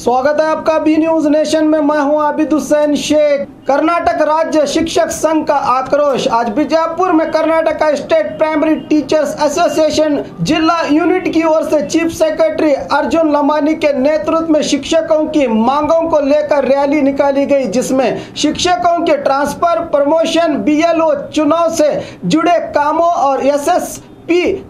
स्वागत है आपका बी न्यूज नेशन में। मैं हूं आबिद हुसैन शेख। कर्नाटक राज्य शिक्षक संघ का आक्रोश। आज बीजापुर में Karnataka state primary teachers association जिला यूनिट की ओर से चीफ सेक्रेटरी अर्जुन लमानी के नेतृत्व में शिक्षकों की मांगों को लेकर रैली निकाली गई, जिसमें शिक्षकों के ट्रांसफर, प्रमोशन, बीएलओ चुनाव से जुड़े कामों और एसएसपी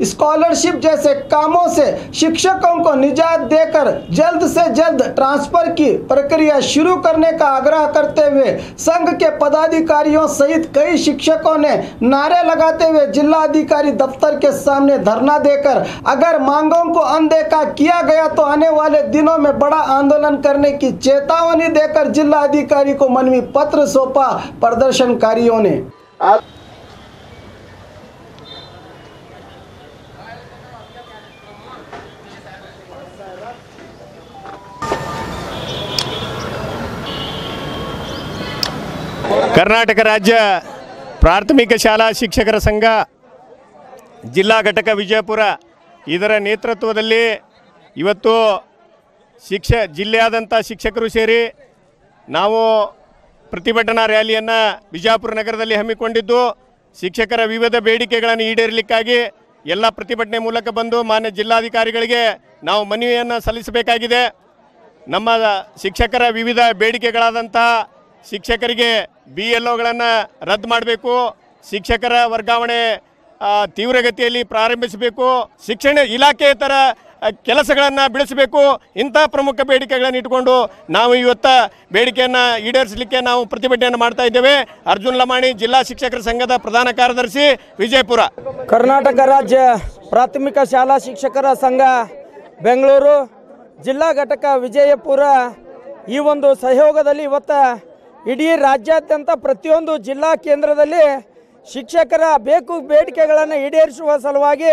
स्कॉलरशिप जैसे कामों से शिक्षकों को निजात देकर जल्द से जल्द ट्रांसफर की प्रक्रिया शुरू करने का आग्रह करते हुए संघ के पदाधिकारियों सहित कई शिक्षकों ने नारे लगाते हुए जिलाधिकारी दफ्तर के सामने धरना देकर अगर मांगों को अनदेखा किया गया तो आने वाले दिनों में बड़ा आंदोलन करने की चेतावनी देकर जिलाधिकारी को मनवी पत्र सौंपा प्रदर्शनकारियों ने। ಕರ್ನಾಟಕ ರಾಜ್ಯ ಪ್ರಾಥಮಿಕ ಶಾಲಾ ಶಿಕ್ಷಕರ ಸಂಘ ಜಿಲ್ಲಾ ಘಟಕ ವಿಜಯಪುರ ಇದರ ನೇತೃತ್ವದಲ್ಲಿ ಇವತ್ತು ಜಿಲ್ಲೆಯಾದಂಥ ಶಿಕ್ಷಕರು ಸೇರಿ ನಾವು ಪ್ರತಿಭಟನಾ ರ್ಯಾಲಿಯನ್ನು ಬಿಜಾಪುರ ನಗರದಲ್ಲಿ ಹಮ್ಮಿಕೊಂಡಿದ್ದು, ಶಿಕ್ಷಕರ ವಿವಿಧ ಬೇಡಿಕೆಗಳನ್ನು ಈಡೇರಲಿಕ್ಕಾಗಿ ಎಲ್ಲ ಪ್ರತಿಭಟನೆ ಮೂಲಕ ಬಂದು ಮಾನ್ಯ ಜಿಲ್ಲಾಧಿಕಾರಿಗಳಿಗೆ ನಾವು ಮನವಿಯನ್ನು ಸಲ್ಲಿಸಬೇಕಾಗಿದೆ। ನಮ್ಮ ಶಿಕ್ಷಕರ ವಿವಿಧ ಬೇಡಿಕೆಗಳಾದಂಥ ಶಿಕ್ಷಕರಿಗೆ BLOಗಳನ್ನು ರದ್ದು ಮಾಡಬೇಕು, ಶಿಕ್ಷಕರ ವರ್ಗಾವಣೆ ತೀವ್ರಗತಿಯಲ್ಲಿ ಪ್ರಾರಂಭಿಸಬೇಕು, ಶಿಕ್ಷಣ ಇಲಾಖೆಯೇತರ ಕೆಲಸಗಳನ್ನು ಬಿಡಿಸಬೇಕು। ಇಂಥ ಪ್ರಮುಖ ಬೇಡಿಕೆಗಳನ್ನು ಇಟ್ಟುಕೊಂಡು ನಾವು ಇವತ್ತು ಬೇಡಿಕೆಯನ್ನು ಈಡೇರಿಸಲಿಕ್ಕೆ ನಾವು ಪ್ರತಿಭಟನೆಯನ್ನು ಮಾಡ್ತಾ ಇದ್ದೇವೆ। ಅರ್ಜುನ್ ಲಮಾಣಿ, ಜಿಲ್ಲಾ ಶಿಕ್ಷಕರ ಸಂಘದ ಪ್ರಧಾನ ಕಾರ್ಯದರ್ಶಿ, ವಿಜಯಪುರ। ಕರ್ನಾಟಕ ರಾಜ್ಯ ಪ್ರಾಥಮಿಕ ಶಾಲಾ ಶಿಕ್ಷಕರ ಸಂಘ ಬೆಂಗಳೂರು ಜಿಲ್ಲಾ ಘಟಕ ವಿಜಯಪುರ ಈ ಒಂದು ಸಹಯೋಗದಲ್ಲಿ ಇವತ್ತು ಇಡೀ ರಾಜ್ಯಾದ್ಯಂತ ಪ್ರತಿಯೊಂದು ಜಿಲ್ಲಾ ಕೇಂದ್ರದಲ್ಲಿ ಶಿಕ್ಷಕರ ಬೇಡಿಕೆಗಳನ್ನು ಈಡೇರಿಸುವ ಸಲುವಾಗಿ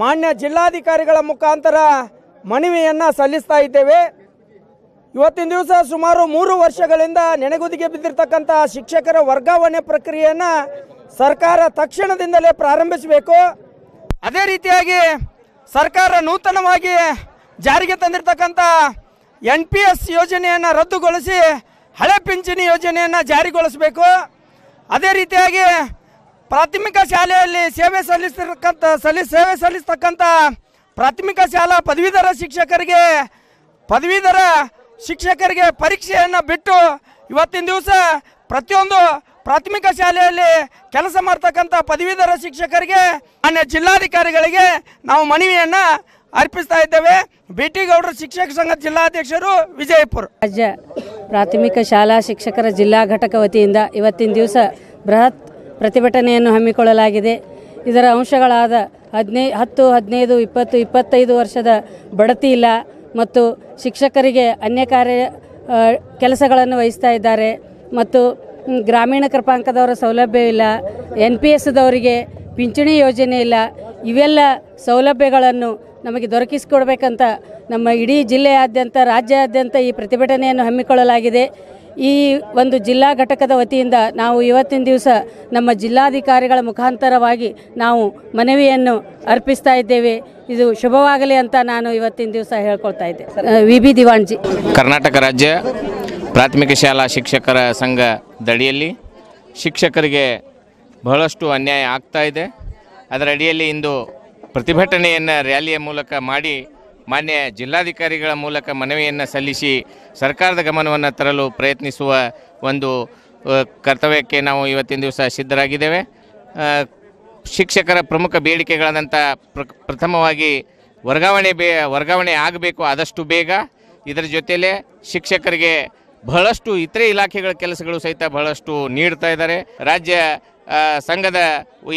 ಮಾನ್ಯ ಜಿಲ್ಲಾಧಿಕಾರಿಗಳ ಮುಖಾಂತರ ಮನವಿಯನ್ನು ಸಲ್ಲಿಸ್ತಾ ಇದ್ದೇವೆ। ಇವತ್ತಿನ ದಿವಸ ಸುಮಾರು 3 ವರ್ಷಗಳಿಂದ ನೆನೆಗುದಿಗೆ ಬಿದ್ದಿರತಕ್ಕಂಥ ಶಿಕ್ಷಕರ ವರ್ಗಾವಣೆ ಪ್ರಕ್ರಿಯೆಯನ್ನು ಸರ್ಕಾರ ತಕ್ಷಣದಿಂದಲೇ ಪ್ರಾರಂಭಿಸಬೇಕು। ಅದೇ ರೀತಿಯಾಗಿ ಸರ್ಕಾರ ನೂತನವಾಗಿ ಜಾರಿಗೆ ತಂದಿರತಕ್ಕಂಥ NPS ಯೋಜನೆಯನ್ನು ರದ್ದುಗೊಳಿಸಿ ಹಳೆ ಪಿಂಚಣಿ ಯೋಜನೆಯನ್ನು ಜಾರಿಗೊಳಿಸಬೇಕು। ಅದೇ ರೀತಿಯಾಗಿ ಪ್ರಾಥಮಿಕ ಶಾಲೆಯಲ್ಲಿ ಸೇವೆ ಸಲ್ಲಿಸ್ತಕ್ಕಂಥ ಪ್ರಾಥಮಿಕ ಶಾಲಾ ಪದವೀಧರ ಶಿಕ್ಷಕರಿಗೆ ಪರೀಕ್ಷೆಯನ್ನು ಬಿಟ್ಟು ಇವತ್ತಿನ ದಿವಸ ಪ್ರತಿಯೊಂದು ಪ್ರಾಥಮಿಕ ಶಾಲೆಯಲ್ಲಿ ಕೆಲಸ ಮಾಡ್ತಕ್ಕಂಥ ಪದವೀಧರ ಶಿಕ್ಷಕರಿಗೆ ಮಾನ್ಯ ಜಿಲ್ಲಾಧಿಕಾರಿಗಳಿಗೆ ನಾವು ಮನವಿಯನ್ನು ಅರ್ಪಿಸ್ತಾ ಇದ್ದೇವೆ। BT ಗೌಡ್ರ ಶಿಕ್ಷಕ ಸಂಘ ಜಿಲ್ಲಾಧ್ಯಕ್ಷರು, ವಿಜಯಪುರ। ರಾಜ್ಯ ಪ್ರಾಥಮಿಕ ಶಾಲಾ ಶಿಕ್ಷಕರ ಜಿಲ್ಲಾ ಘಟಕ ವತಿಯಿಂದ ಇವತ್ತಿನ ದಿವಸ ಬೃಹತ್ ಪ್ರತಿಭಟನೆಯನ್ನು ಹಮ್ಮಿಕೊಳ್ಳಲಾಗಿದೆ। ಇದರ ಅಂಶಗಳಾದ 10, 15, 20, 25 ವರ್ಷದ ಬಡ್ತಿ ಇಲ್ಲ ಮತ್ತು ಶಿಕ್ಷಕರಿಗೆ ಅನ್ಯ ಕೆಲಸಗಳನ್ನು ವಹಿಸ್ತಾ ಇದ್ದಾರೆ ಮತ್ತು ಗ್ರಾಮೀಣ ಕೃಪಾಂಕದವರ ಸೌಲಭ್ಯವಿಲ್ಲ, NPSದವರಿಗೆ ಪಿಂಚಣಿ ಯೋಜನೆ ಇಲ್ಲ। ಇವೆಲ್ಲ ಸೌಲಭ್ಯಗಳನ್ನು ನಮಗೆ ದೊರಕಿಸಿಕೊಡಬೇಕಂತ ನಮ್ಮ ಇಡೀ ಜಿಲ್ಲೆಯಾದ್ಯಂತ ರಾಜ್ಯಾದ್ಯಂತ ಈ ಪ್ರತಿಭಟನೆಯನ್ನು ಹಮ್ಮಿಕೊಳ್ಳಲಾಗಿದೆ। ಈ ಒಂದು ಜಿಲ್ಲಾ ಘಟಕದ ವತಿಯಿಂದ ನಾವು ಇವತ್ತಿನ ದಿವಸ ನಮ್ಮ ಜಿಲ್ಲಾಧಿಕಾರಿಗಳ ಮುಖಾಂತರವಾಗಿ ನಾವು ಮನವಿಯನ್ನು ಅರ್ಪಿಸ್ತಾ ಇದ್ದೇವೆ। ಇದು ಶುಭವಾಗಲಿ ಅಂತ ನಾನು ಇವತ್ತಿನ ದಿವಸ ಹೇಳ್ಕೊಳ್ತಾ ಇದ್ದೆ। VB ದಿವಾಣ್ಜಿ। ಕರ್ನಾಟಕ ರಾಜ್ಯ ಪ್ರಾಥಮಿಕ ಶಾಲಾ ಶಿಕ್ಷಕರ ಸಂಘದಡಿಯಲ್ಲಿ ಶಿಕ್ಷಕರಿಗೆ ಬಹಳಷ್ಟು ಅನ್ಯಾಯ ಆಗ್ತಾ ಇದೆ। ಅದರ ಅಡಿಯಲ್ಲಿ ಇಂದು ಪ್ರತಿಭಟನೆಯನ್ನು ರ್ಯಾಲಿಯ ಮೂಲಕ ಮಾಡಿ ಮಾನ್ಯ ಜಿಲ್ಲಾಧಿಕಾರಿಗಳ ಮೂಲಕ ಮನವಿಯನ್ನು ಸಲ್ಲಿಸಿ ಸರ್ಕಾರದ ಗಮನವನ್ನು ತರಲು ಪ್ರಯತ್ನಿಸುವ ಒಂದು ಕರ್ತವ್ಯಕ್ಕೆ ನಾವು ಇವತ್ತಿನ ದಿವಸ ಸಿದ್ಧರಾಗಿದ್ದೇವೆ। ಶಿಕ್ಷಕರ ಪ್ರಮುಖ ಬೇಡಿಕೆಗಳಾದಂಥ ಪ್ರಥಮವಾಗಿ ವರ್ಗಾವಣೆ ಆಗಬೇಕು ಆದಷ್ಟು ಬೇಗ। ಇದರ ಜೊತೆಯಲ್ಲೇ ಶಿಕ್ಷಕರಿಗೆ ಬಹಳಷ್ಟು ಇತರೆ ಇಲಾಖೆಗಳ ಕೆಲಸಗಳು ಸಹಿತ ಬಹಳಷ್ಟು ನೀಡ್ತಾ ಇದ್ದಾರೆ। ರಾಜ್ಯ ಸಂಘದ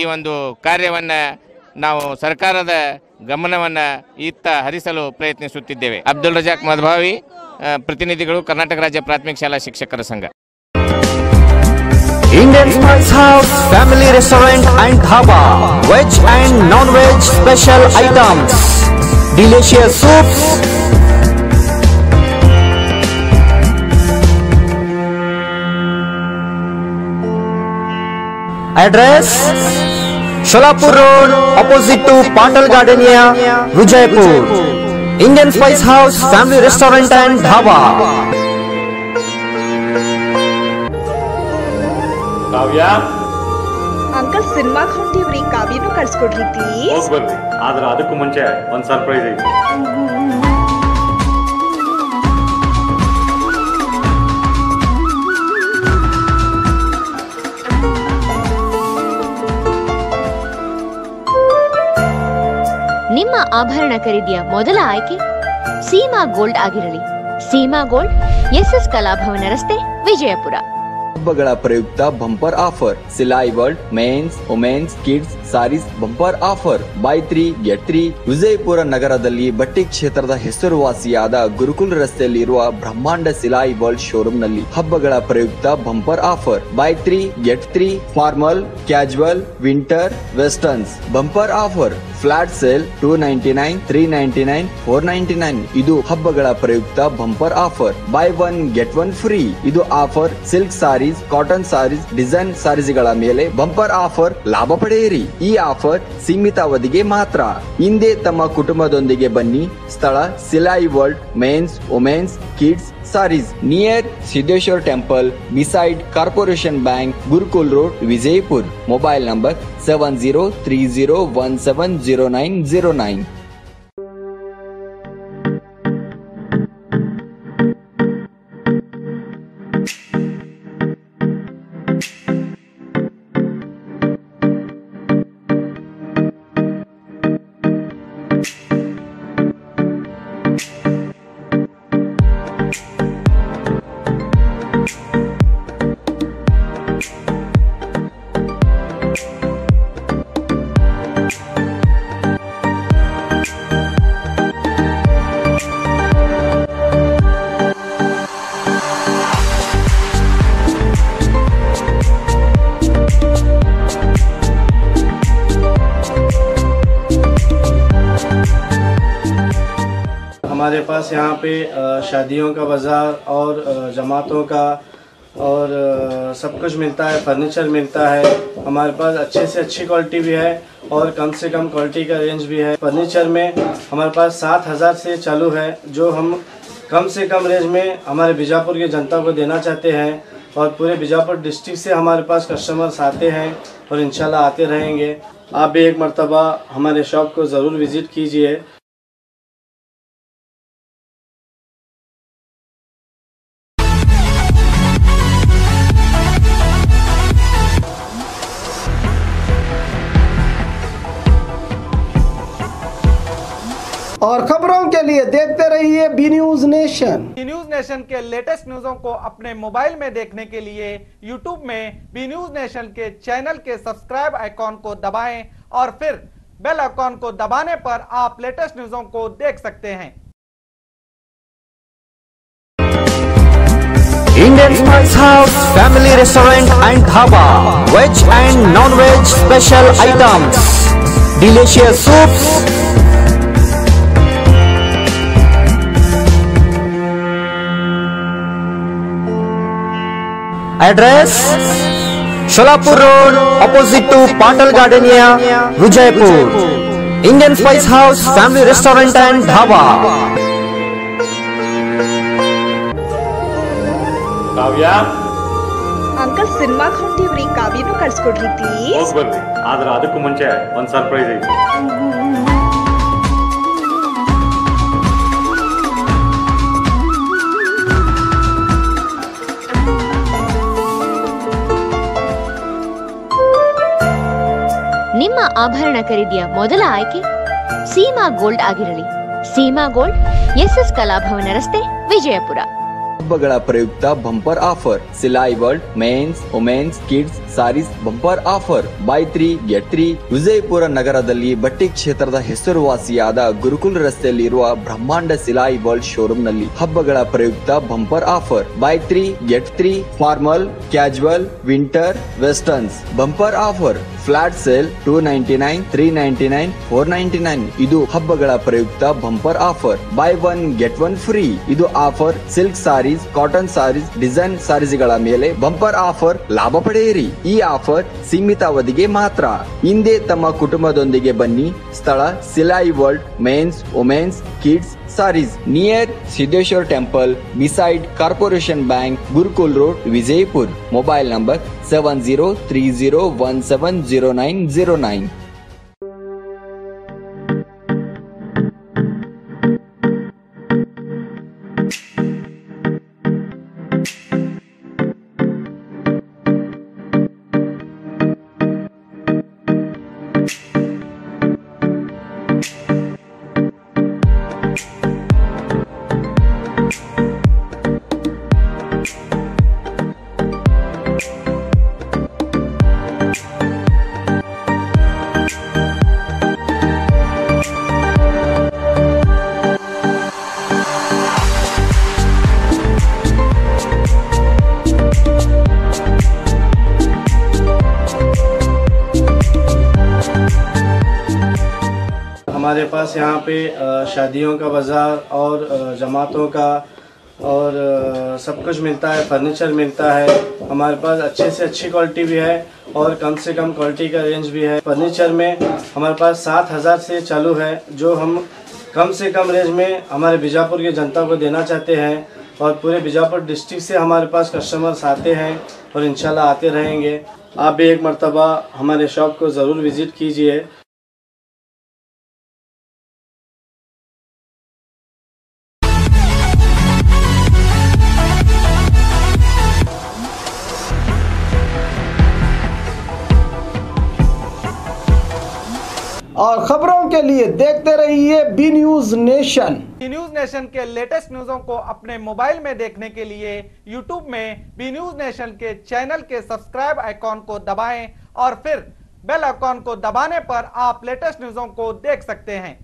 ಈ ಒಂದು ಕಾರ್ಯವನ್ನು ನಾವು ಸರ್ಕಾರದ ಗಮನವನ್ನು ಇತ್ತ ಹರಿಸಲು ಪ್ರಯತ್ನಿಸುತ್ತಿದ್ದೇವೆ। ಅಬ್ದುಲ್ ರಜಾಕ್ ಮದ್ಭಾವಿ, ಪ್ರತಿನಿಧಿಗಳು, ಕರ್ನಾಟಕ ರಾಜ್ಯ ಪ್ರಾಥಮಿಕ ಶಾಲಾ ಶಿಕ್ಷಕರ ಸಂಘ। Indian Spice House Family Restaurant and Dhaba, veg and non-veg special items, delicious soups, address Sholapur Road opposite to Patal Gardenia, Vijaypur. Indian Spice House Family Restaurant and Dhaba. Kavya uncle cinema ಹೊಂಟಿವ್ರಿ, ಕಾವ್ಯನು ಕಳ್ಸ್ಕೊಡ್ರಿ please. ಹೋಗಿ ಬರ್ರಿ, ಆದ್ರೆ ಅದಕ್ಕೂ ಮುಂಚೆ ಒಂದು surprise ಐತಿ. ನಿಮ್ಮ ಆಭರಣ ಖರೀದಿಯ ಮೊದಲ ಆಯ್ಕೆ ಸೀಮಾ ಗೋಲ್ಡ್ ಆಗಿರಲಿ. ಸೀಮಾ ಗೋಲ್ಡ್, ಎಸ್ಎಸ್ ಕಲಾಭವನ ರಸ್ತೆ, ವಿಜಯಪುರ. ಹಬ್ಬಗಳ ಪ್ರಯುಕ್ತ bumper offer. Silai world men's, women's, kids sarees bumper offer. Buy 3 get 3. Vijayapura ನಗರದಲ್ಲಿ ಬಟ್ಟೆ ಕ್ಷೇತ್ರದ ಹೆಸರುವಾಸಿಯಾದ ಗುರುಕುಲ್ ರಸ್ತೆಯಲ್ಲಿರುವ ಬ್ರಹ್ಮಾಂಡ ಸಿಲಾಯಿ ವರ್ಲ್ಡ್ ಶೋರೂಮ್ ನಲ್ಲಿ ಹಬ್ಬಗಳ ಪ್ರಯುಕ್ತ bumper offer. Buy 3 get 3. Formal, casual, winter, westerns bumper offer. Flat sale 299, 399, 499. ಇದು ಹಬ್ಬಗಳ ಪ್ರಯುಕ್ತ bumper offer. Buy 1 get 1 free. ಇದು offer silk sarees, cotton sarees, design ಸಾರೀಸ್ಗಳ ಮೇಲೆ ಬಂಪರ್ ಆಫರ್ ಲಾಭ ಪಡೆಯಿರಿ. ಈ ಆಫರ್ ಸೀಮಿತ ಅವಧಿಗೆ ಮಾತ್ರ. ಹಿಂದೆ ತಮ್ಮ ಕುಟುಂಬದೊಂದಿಗೆ ಬನ್ನಿ. ಸ್ಥಳ Silai world men's, women's, kids sarees, near Siddheshwar temple, beside corporation bank, Gurukul road, Vijayapur. Mobile number 7030170909. हमारे पास यहाँ पे शादियों का बाज़ार और जमातों का और सब कुछ मिलता है। फर्नीचर मिलता है हमारे पास, अच्छे से अच्छी क्वालिटी भी है और कम से कम क्वालिटी का रेंज भी है। फर्नीचर में हमारे पास 7,000 से चालू है, जो हम कम से कम रेंज में हमारे बीजापुर की जनता को देना चाहते हैं। और पूरे बीजापुर डिस्ट्रिक्ट से हमारे पास कस्टमर्स आते हैं और इंशाल्लाह आते रहेंगे। आप भी एक मर्तबा हमारे शॉप को ज़रूर विज़िट कीजिए। और खबरों के लिए देखते रहिए B News Nation. B News Nation के लेटेस्ट न्यूज़ों को अपने मोबाइल में देखने के लिए यूट्यूब में बी न्यूज नेशन के चैनल के सब्सक्राइब आइकॉन को दबाएं और फिर बेल आइकॉन को दबाने पर आप लेटेस्ट न्यूज़ों को देख सकते हैं। Indian Spice House Family Restaurant and Dhaba. Veg and non-veg special items. Delicious soups. Address Sholapur Road, opposite to Patal Gardenia, Vijaypur. Indian Spice House Family Restaurant and Dhaba. Kavya uncle cinema ಹೊಂಟಿವ್ರಿ, ಕಾವ್ಯನು ಕಳ್ಸ್ಕೊಡ್ರಿ please. ಹೋಗಿ ಬರ್ರಿ, ಆದ್ರೆ ಅದಕ್ಕೂ ಮುಂಚೆ ಒಂದು surprise ಐತಿ. ನಿಮ್ಮ ಆಭರಣ ಖರೀದಿಯ ಮೊದಲ ಆಯ್ಕೆ ಸೀಮಾ ಗೋಲ್ಡ್ ಆಗಿರಲಿ. ಸೀಮಾ ಗೋಲ್ಡ್, ಎಸ್ಎಸ್ ಕಲಾಭವನ ರಸ್ತೆ, ವಿಜಯಪುರ. ಹಬ್ಬಗಳ ಪ್ರಯುಕ್ತ bumper offer. Silai world men's, women's, kids sarees bumper offer. Buy 3 get 3. Vijayapura ನಗರದಲ್ಲಿ ಬಟ್ಟೆ ಕ್ಷೇತ್ರದ ಹೆಸರುವಾಸಿಯಾದ ಗುರುಕುಲ್ ರಸ್ತೆಯಲ್ಲಿರುವ ಬ್ರಹ್ಮಾಂಡ ಸಿಲಾಯಿ ವರ್ಲ್ಡ್ ಶೋರೂಮ್ ನಲ್ಲಿ ಹಬ್ಬಗಳ ಪ್ರಯುಕ್ತ bumper offer. Buy 3 get 3. Formal, casual, winter, westerns bumper offer. Flat sale 299, 399, 499. ಇದು ಹಬ್ಬಗಳ ಪ್ರಯುಕ್ತ bumper offer. Buy 1 get 1 free. ಇದು offer silk sarees, sarees, cotton sarees, design ಸಾರೀಸ್ಗಳ ಮೇಲೆ ಬಂಪರ್ ಆಫರ್ ಲಾಭ ಪಡೆಯಿರಿ. ಈ ಆಫರ್ ಸೀಮಿತ ಅವಧಿಗೆ ಮಾತ್ರ. ಹಿಂದೆ ತಮ್ಮ ಕುಟುಂಬದೊಂದಿಗೆ ಬನ್ನಿ. ಸ್ಥಳ Silai world men's, women's, kids sarees near Siddheshwar Temple beside Corporation Bank, Gurukul Road, Vijaypur. Mobile number 7030170909. हमारे पास यहाँ पे शादियों का बाज़ार और जमातों का और सब कुछ मिलता है। फर्नीचर मिलता है हमारे पास, अच्छे से अच्छी क्वालिटी भी है और कम से कम क्वालिटी का रेंज भी है। फर्नीचर में हमारे पास 7,000 से चालू है, जो हम कम से कम रेंज में हमारे बीजापुर की जनता को देना चाहते हैं। और पूरे बीजापुर डिस्ट्रिक्ट से हमारे पास कस्टमर्स आते हैं और इंशाल्लाह आते रहेंगे। आप भी एक मर्तबा हमारे शॉप को ज़रूर विज़िट कीजिए। और खबरों के लिए देखते रहिए B News Nation. B News Nation के लेटेस्ट न्यूज़ों को अपने मोबाइल में देखने के लिए यूट्यूब में बी न्यूज नेशन के चैनल के सब्सक्राइब आइकॉन को दबाएं और फिर बेल आइकॉन को दबाने पर आप लेटेस्ट न्यूज़ों को देख सकते हैं।